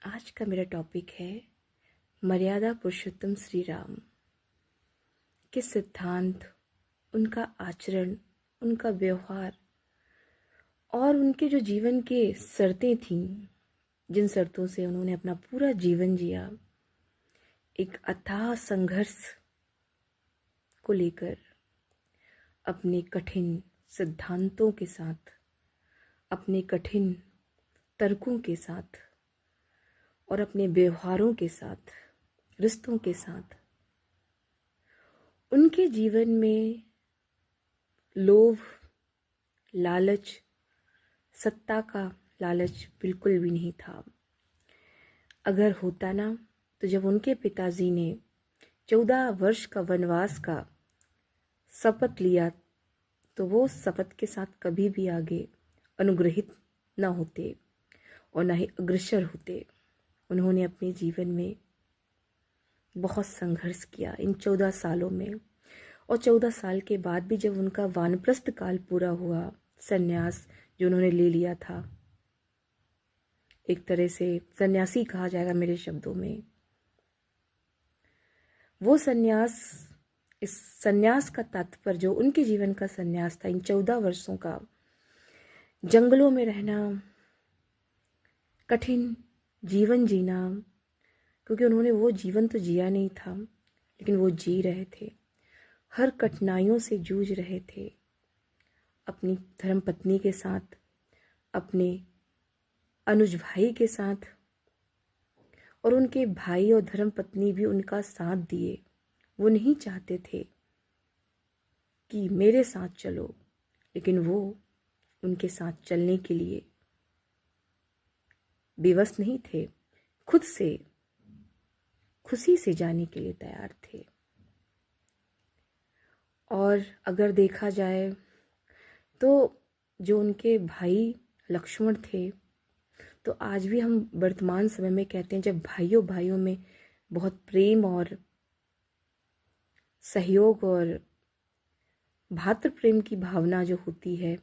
आज का मेरा टॉपिक है मर्यादा पुरुषोत्तम श्री राम के सिद्धांत, उनका आचरण, उनका व्यवहार और उनके जो जीवन के शर्तें थीं, जिन शर्तों से उन्होंने अपना पूरा जीवन जिया, एक अथाह संघर्ष को लेकर अपने कठिन सिद्धांतों के साथ, अपने कठिन तर्कों के साथ और अपने व्यवहारों के साथ, रिश्तों के साथ, उनके जीवन में लोभ, लालच, सत्ता का लालच बिल्कुल भी नहीं था। अगर होता ना, तो जब उनके पिताजी ने 14 वर्ष का वनवास का शपथ लिया, तो वो शपथ के साथ कभी भी आगे अनुग्रहित न होते और न ही अग्रसर होते। उन्होंने अपने जीवन में बहुत संघर्ष किया इन 14 सालों में, और 14 साल के बाद भी जब उनका वानप्रस्थ काल पूरा हुआ, संन्यास जो उन्होंने ले लिया था, एक तरह से सन्यासी कहा जाएगा मेरे शब्दों में, वो संन्यास, इस संन्यास का तात्पर्य जो उनके जीवन का संन्यास था, इन 14 वर्षों का जंगलों में रहना, कठिन जीवन जीना, क्योंकि उन्होंने वो जीवन तो जिया नहीं था, लेकिन वो जी रहे थे, हर कठिनाइयों से जूझ रहे थे, अपनी धर्मपत्नी के साथ, अपने अनुज भाई के साथ, और उनके भाई और धर्मपत्नी भी उनका साथ दिए। वो नहीं चाहते थे कि मेरे साथ चलो, लेकिन वो उनके साथ चलने के लिए विवश नहीं थे, खुद से खुशी से जाने के लिए तैयार थे। और अगर देखा जाए तो जो उनके भाई लक्ष्मण थे, तो आज भी हम वर्तमान समय में कहते हैं, जब भाइयों भाइयों में बहुत प्रेम और सहयोग और भातृ प्रेम की भावना जो होती है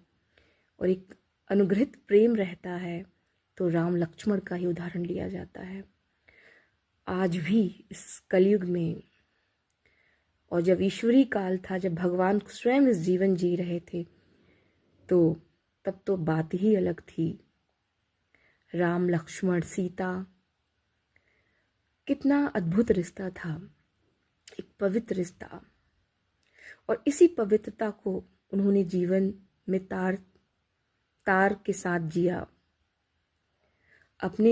और एक अनुग्रहित प्रेम रहता है, तो राम लक्ष्मण का ही उदाहरण लिया जाता है। आज भी इस कलयुग में, और जब ईश्वरी काल था, जब भगवान स्वयं इस जीवन जी रहे थे, तो तब तो बात ही अलग थी। राम लक्ष्मण सीता, कितना अद्भुत रिश्ता था, एक पवित्र रिश्ता, और इसी पवित्रता को उन्होंने जीवन में तार तार के साथ जिया। अपने